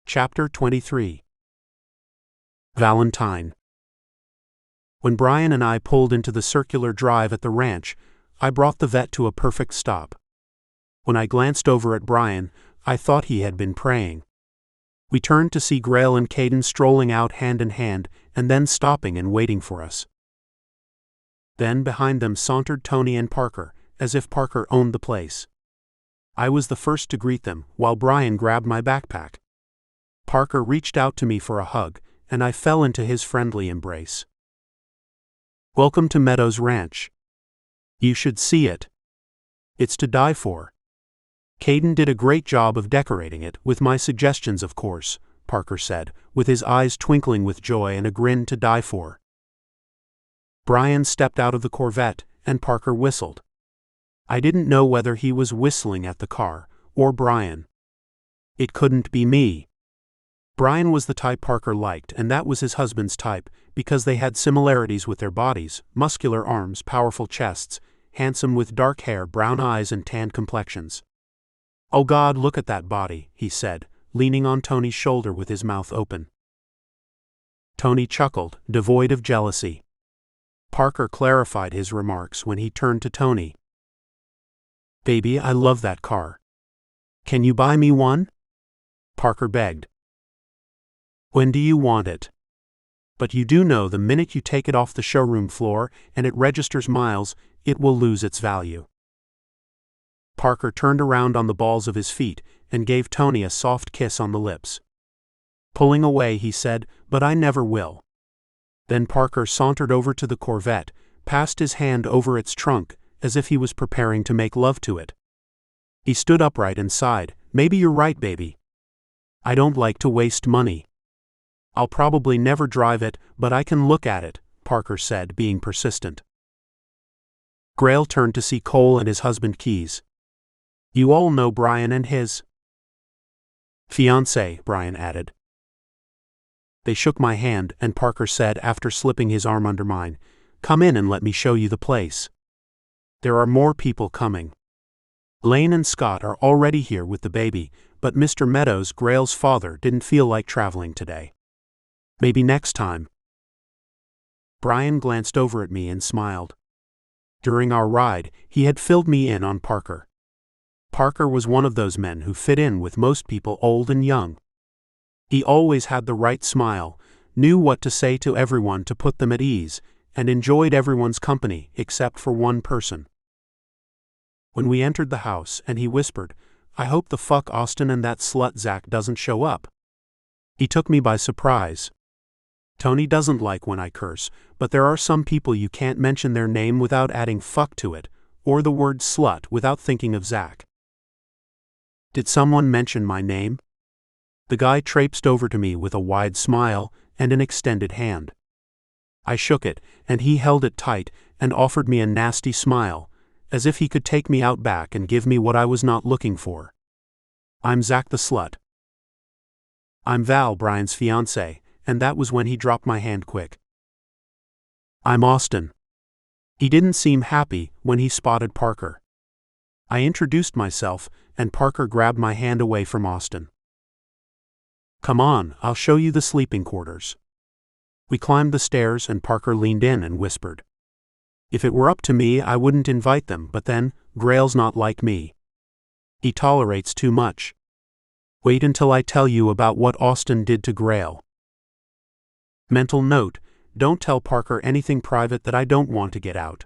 Chapter 23. Valentine. When Brian and I pulled into the circular drive at the ranch, I brought the vet to a perfect stop. When I glanced over at Brian, I thought he had been praying. We turned to see Grail and Caden strolling out hand in hand and then stopping and waiting for us. Then behind them sauntered Tony and Parker, as if Parker owned the place. I was the first to greet them, while Brian grabbed my backpack. Parker reached out to me for a hug, and I fell into his friendly embrace. "Welcome to Meadows Ranch. You should see it. It's to die for." "Caden did a great job of decorating it, with my suggestions of course," Parker said, with his eyes twinkling with joy and a grin to die for. Brian stepped out of the Corvette, and Parker whistled. I didn't know whether he was whistling at the car, or Brian. It couldn't be me. Brian was the type Parker liked, and that was his husband's type, because they had similarities with their bodies: muscular arms, powerful chests, handsome with dark hair, brown eyes, and tanned complexions. "Oh God, look at that body," he said, leaning on Tony's shoulder with his mouth open. Tony chuckled, devoid of jealousy. Parker clarified his remarks when he turned to Tony. "Baby, I love that car. Can you buy me one?" Parker begged. "When do you want it? But you do know the minute you take it off the showroom floor and it registers miles, it will lose its value." Parker turned around on the balls of his feet and gave Tony a soft kiss on the lips. Pulling away, he said, "But I never will." Then Parker sauntered over to the Corvette, passed his hand over its trunk, as if he was preparing to make love to it. He stood upright and sighed, "Maybe you're right, baby. I don't like to waste money. I'll probably never drive it, but I can look at it," Parker said, being persistent. Grail turned to see Cole and his husband Keys. "You all know Brian and his fiancée," Brian added. They shook my hand, and Parker said, after slipping his arm under mine, "Come in and let me show you the place. There are more people coming. Lane and Scott are already here with the baby, but Mr. Meadows, Grail's father, didn't feel like traveling today. Maybe next time." Brian glanced over at me and smiled. During our ride, he had filled me in on Parker. Parker was one of those men who fit in with most people, old and young. He always had the right smile, knew what to say to everyone to put them at ease, and enjoyed everyone's company except for one person. When we entered the house, and he whispered, "I hope the fuck Austin and that slut Zach doesn't show up." He took me by surprise. Tony doesn't like when I curse, but there are some people you can't mention their name without adding fuck to it, or the word slut without thinking of Zach. "Did someone mention my name?" The guy traipsed over to me with a wide smile and an extended hand. I shook it, and he held it tight and offered me a nasty smile, as if he could take me out back and give me what I was not looking for. "I'm Zach the slut." "I'm Val, Brian's fiancée," and that was when he dropped my hand quick. "I'm Austin." He didn't seem happy when he spotted Parker. I introduced myself, and Parker grabbed my hand away from Austin. "Come on, I'll show you the sleeping quarters." We climbed the stairs, and Parker leaned in and whispered, "If it were up to me, I wouldn't invite them, but then, Grail's not like me. He tolerates too much. Wait until I tell you about what Austin did to Grail." Mental note: don't tell Parker anything private that I don't want to get out.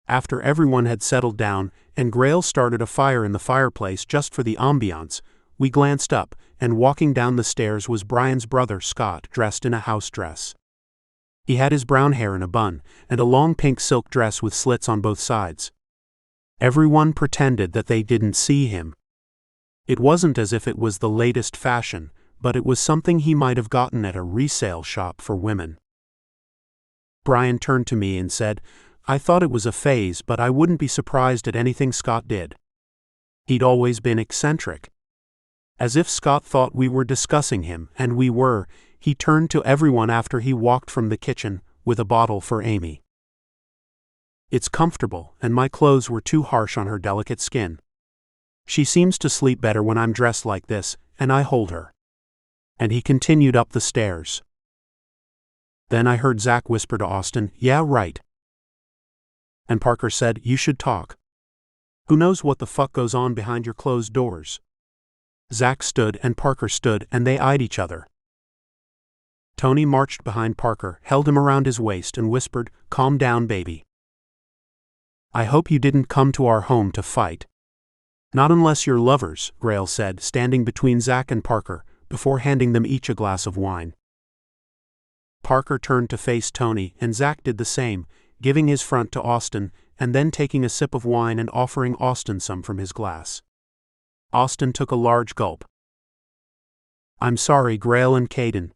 After everyone had settled down, and Grail started a fire in the fireplace just for the ambiance, we glanced up, and walking down the stairs was Brian's brother Scott, dressed in a house dress. He had his brown hair in a bun, and a long pink silk dress with slits on both sides. Everyone pretended that they didn't see him. It wasn't as if it was the latest fashion, but it was something he might have gotten at a resale shop for women. Brian turned to me and said, "I thought it was a phase, but I wouldn't be surprised at anything Scott did." He'd always been eccentric. As if Scott thought we were discussing him, and we were, he turned to everyone after he walked from the kitchen, with a bottle for Amy. "It's comfortable, and my clothes were too harsh on her delicate skin. She seems to sleep better when I'm dressed like this, and I hold her." And he continued up the stairs. Then I heard Zach whisper to Austin, "Yeah, right." And Parker said, "You should talk. Who knows what the fuck goes on behind your closed doors?" Zach stood and Parker stood and they eyed each other. Tony marched behind Parker, held him around his waist and whispered, "Calm down, baby. I hope you didn't come to our home to fight." "Not unless you're lovers," Grail said, standing between Zach and Parker, before handing them each a glass of wine. Parker turned to face Tony and Zach did the same, giving his front to Austin and then taking a sip of wine and offering Austin some from his glass. Austin took a large gulp. "I'm sorry, Grail and Caden.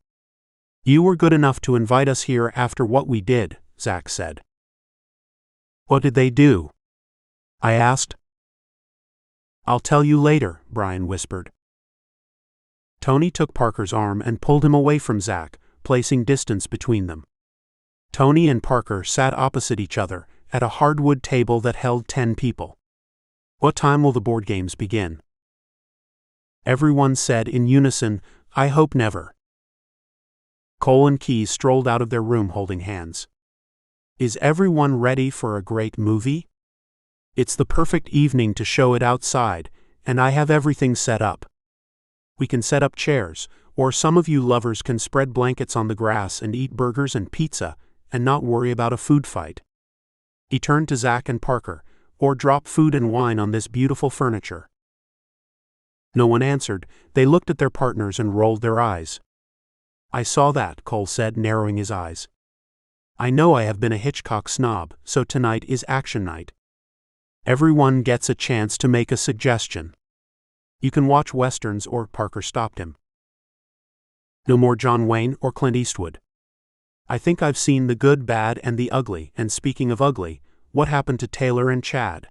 You were good enough to invite us here after what we did," Zach said. "What did they do?" I asked. "I'll tell you later," Brian whispered. Tony took Parker's arm and pulled him away from Zach, placing distance between them. Tony and Parker sat opposite each other, at a hardwood table that held 10 people. "What time will the board games begin?" Everyone said in unison, "I hope never." Cole and Key strolled out of their room holding hands. "Is everyone ready for a great movie? It's the perfect evening to show it outside, and I have everything set up. We can set up chairs, or some of you lovers can spread blankets on the grass and eat burgers and pizza, and not worry about a food fight." He turned to Zach and Parker, "Or drop food and wine on this beautiful furniture." No one answered. They looked at their partners and rolled their eyes. "I saw that," Cole said, narrowing his eyes. "I know I have been a Hitchcock snob, so tonight is action night. Everyone gets a chance to make a suggestion. You can watch westerns or," Parker stopped him. "No more John Wayne or Clint Eastwood. I think I've seen the good, bad, and the ugly, and speaking of ugly, what happened to Taylor and Chad?"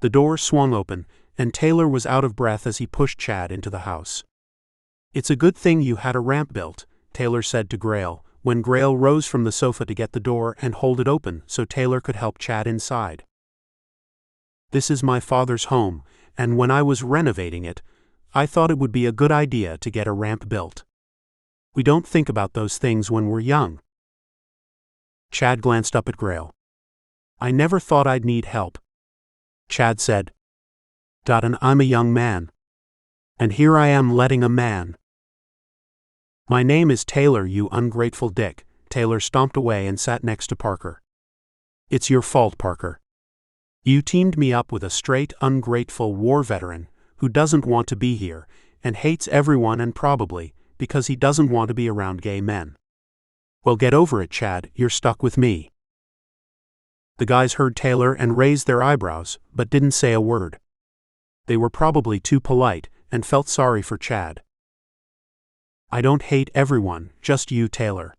The door swung open, and Taylor was out of breath as he pushed Chad into the house. "It's a good thing you had a ramp built," Taylor said to Grail, when Grail rose from the sofa to get the door and hold it open so Taylor could help Chad inside. "This is my father's home, and when I was renovating it, I thought it would be a good idea to get a ramp built. We don't think about those things when we're young." Chad glanced up at Grail. "I never thought I'd need help," Chad said. "And I'm a young man. And here I am letting a man." "My name is Taylor, you ungrateful dick." Taylor stomped away and sat next to Parker. "It's your fault, Parker. You teamed me up with a straight, ungrateful war veteran who doesn't want to be here and hates everyone and probably because he doesn't want to be around gay men. Well, get over it, Chad, you're stuck with me." The guys heard Taylor and raised their eyebrows, but didn't say a word. They were probably too polite and felt sorry for Chad. "I don't hate everyone, just you, Taylor.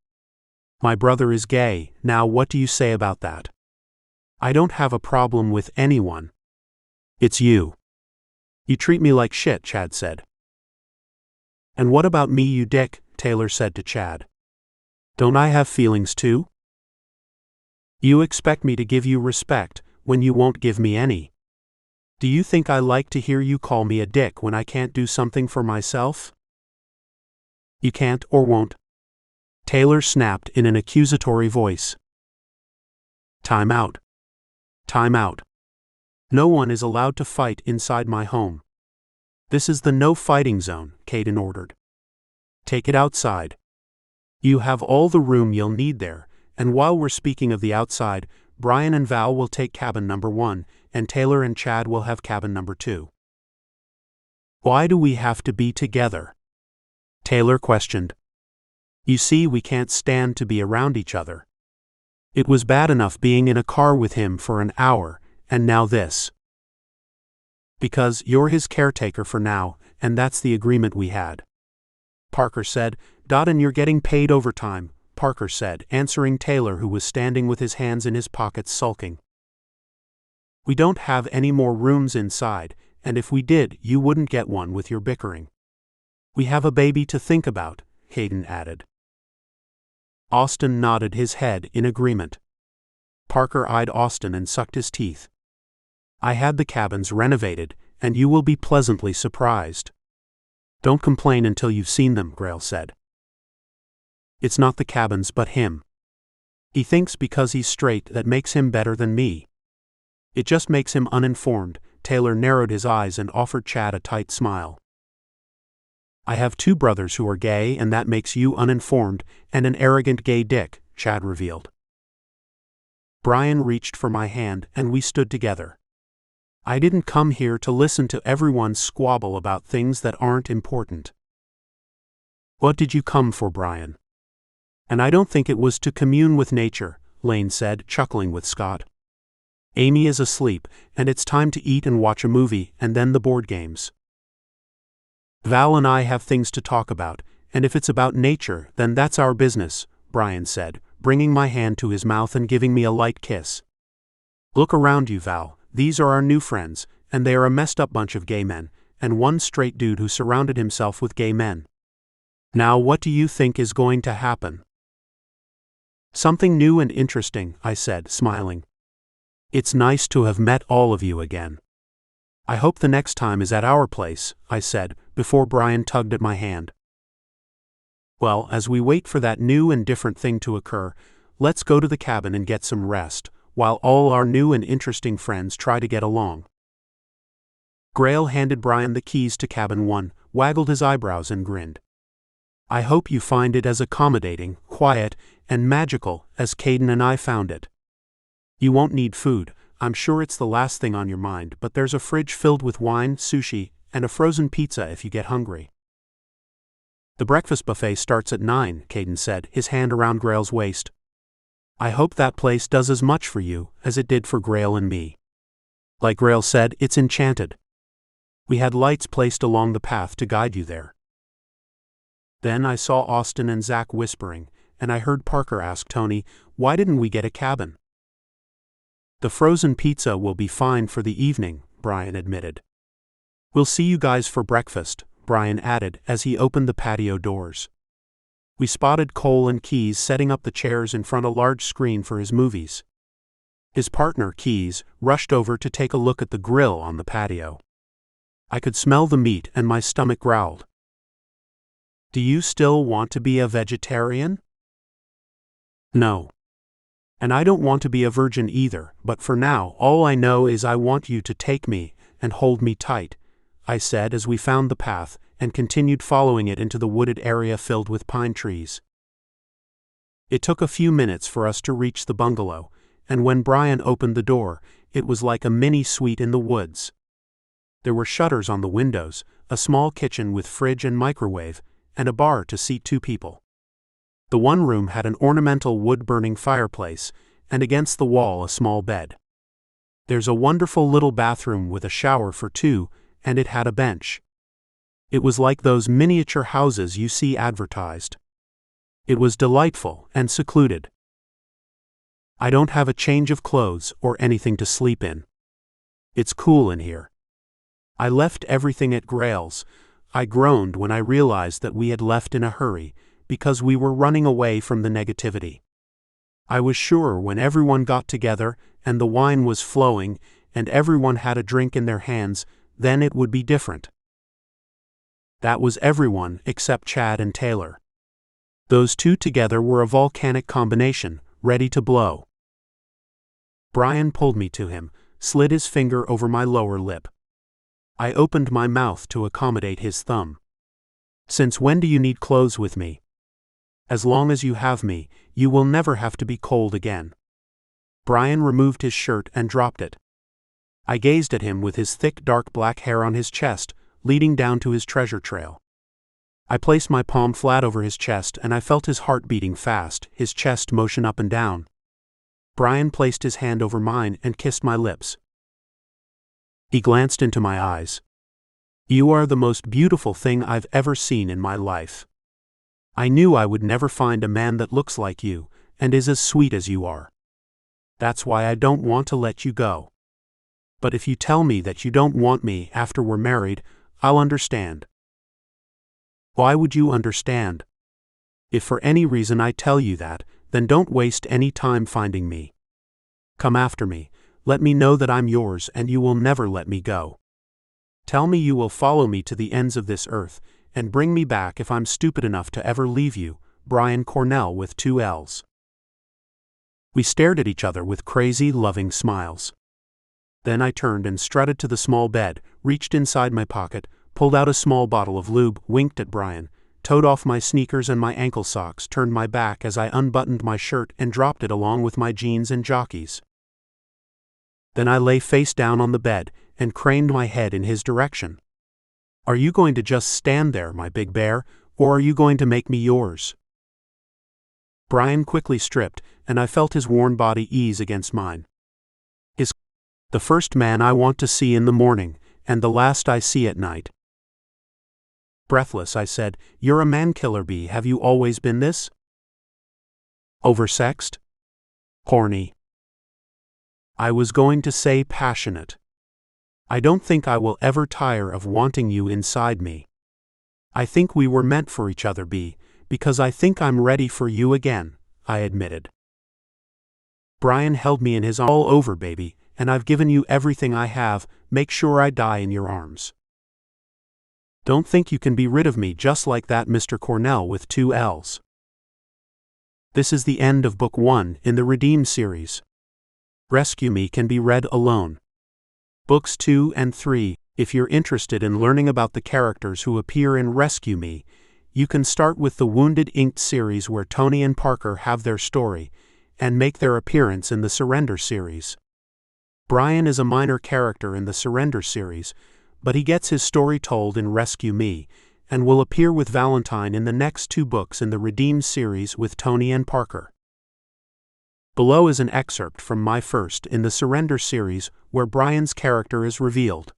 My brother is gay, now what do you say about that?" "I don't have a problem with anyone. It's you. You treat me like shit," Chad said. "And what about me, you dick?" Taylor said to Chad. "Don't I have feelings too? You expect me to give you respect when you won't give me any. Do you think I like to hear you call me a dick when I can't do something for myself?" "You can't or won't," Taylor snapped in an accusatory voice. "Time out. Time out. No one is allowed to fight inside my home. This is the no fighting zone," Caden ordered. "Take it outside. You have all the room you'll need there, and while we're speaking of the outside, Brian and Val will take cabin number 1, and Taylor and Chad will have cabin number 2. "Why do we have to be together?" Taylor questioned. "You see, we can't stand to be around each other. It was bad enough being in a car with him for an hour, and now this. Because you're his caretaker for now, and that's the agreement we had," Parker said. "And you're getting paid overtime," Parker said, answering Taylor, who was standing with his hands in his pockets sulking. "We don't have any more rooms inside, and if we did, you wouldn't get one with your bickering. We have a baby to think about," Hayden added. Austin nodded his head in agreement. Parker eyed Austin and sucked his teeth. "I had the cabins renovated, and you will be pleasantly surprised. Don't complain until you've seen them, Grail said. It's not the cabins but him. He thinks because he's straight that makes him better than me. It just makes him uninformed. Taylor narrowed his eyes and offered Chad a tight smile. I have 2 brothers who are gay, and that makes you uninformed and an arrogant gay dick, Chad revealed. Brian reached for my hand and we stood together. I didn't come here to listen to everyone squabble about things that aren't important. What did you come for, Brian? And I don't think it was to commune with nature, Lane said, chuckling with Scott. Amy is asleep, and it's time to eat and watch a movie, and then the board games. Val and I have things to talk about, and if it's about nature, then that's our business, Brian said, bringing my hand to his mouth and giving me a light kiss. Look around you, Val. These are our new friends, and they are a messed up bunch of gay men, and one straight dude who surrounded himself with gay men. Now what do you think is going to happen? Something new and interesting, I said, smiling. It's nice to have met all of you again. I hope the next time is at our place, I said, before Brian tugged at my hand. Well, as we wait for that new and different thing to occur, let's go to the cabin and get some rest, while all our new and interesting friends try to get along. Grail handed Brian the keys to cabin 1, waggled his eyebrows and grinned. I hope you find it as accommodating, quiet, and magical as Caden and I found it. You won't need food. I'm sure it's the last thing on your mind, but there's a fridge filled with wine, sushi, and a frozen pizza if you get hungry. The breakfast buffet starts at 9, Caden said, his hand around Grail's waist. I hope that place does as much for you as it did for Grail and me. Like Grail said, it's enchanted. We had lights placed along the path to guide you there. Then I saw Austin and Zach whispering, and I heard Parker ask Tony, why didn't we get a cabin? The frozen pizza will be fine for the evening, Brian admitted. We'll see you guys for breakfast, Brian added as he opened the patio doors. We spotted Cole and Keys setting up the chairs in front of a large screen for his movies. His partner, Keys, rushed over to take a look at the grill on the patio. I could smell the meat and my stomach growled. Do you still want to be a vegetarian? No. And I don't want to be a virgin either, but for now, all I know is I want you to take me and hold me tight, I said as we found the path and continued following it into the wooded area filled with pine trees. It took a few minutes for us to reach the bungalow, and when Brian opened the door, it was like a mini suite in the woods. There were shutters on the windows, a small kitchen with fridge and microwave, and a bar to seat 2 people. The one room had an ornamental wood-burning fireplace, and against the wall a small bed. There's a wonderful little bathroom with a shower for 2, and it had a bench. It was like those miniature houses you see advertised. It was delightful and secluded. I don't have a change of clothes or anything to sleep in. It's cool in here. I left everything at Grail's. I groaned when I realized that we had left in a hurry, because we were running away from the negativity. I was sure when everyone got together, and the wine was flowing, and everyone had a drink in their hands, then it would be different. That was everyone except Chad and Taylor. Those 2 together were a volcanic combination, ready to blow. Brian pulled me to him, slid his finger over my lower lip. I opened my mouth to accommodate his thumb. Since when do you need clothes with me? As long as you have me, you will never have to be cold again. Brian removed his shirt and dropped it. I gazed at him with his thick dark black hair on his chest, leading down to his treasure trail. I placed my palm flat over his chest and I felt his heart beating fast, his chest motion up and down. Brian placed his hand over mine and kissed my lips. He glanced into my eyes. You are the most beautiful thing I've ever seen in my life. I knew I would never find a man that looks like you, and is as sweet as you are. That's why I don't want to let you go. But if you tell me that you don't want me after we're married, I'll understand. Why would you understand? If for any reason I tell you that, then don't waste any time finding me. Come after me, let me know that I'm yours and you will never let me go. Tell me you will follow me to the ends of this earth, and bring me back if I'm stupid enough to ever leave you, Brian Cornell with 2 L's. We stared at each other with crazy, loving smiles. Then I turned and strutted to the small bed, reached inside my pocket, pulled out a small bottle of lube, winked at Brian, toed off my sneakers and my ankle socks, turned my back as I unbuttoned my shirt and dropped it along with my jeans and jockeys. Then I lay face down on the bed and craned my head in his direction. Are you going to just stand there, my big bear, or are you going to make me yours? Brian quickly stripped, and I felt his worn body ease against mine. The first man I want to see in the morning, and the last I see at night. Breathless, I said, You're a man-killer, B. Have you always been this? Oversexed? Horny? I was going to say passionate. I don't think I will ever tire of wanting you inside me. I think we were meant for each other, B, because I think I'm ready for you again, I admitted. Brian held me in his arms. All over, baby, and I've given you everything I have. Make sure I die in your arms. Don't think you can be rid of me just like that, Mr. Cornell with 2 L's. This is the end of Book 1 in the Redeem series. Rescue Me can be read alone. Books 2 and 3, if you're interested in learning about the characters who appear in Rescue Me, you can start with the Wounded Inked series where Tony and Parker have their story, and make their appearance in the Surrender series. Brian is a minor character in the Surrender series, but he gets his story told in Rescue Me, and will appear with Valentine in the next 2 books in the Redeem series with Tony and Parker. Below is an excerpt from My First in the Surrender series where Brian's character is revealed.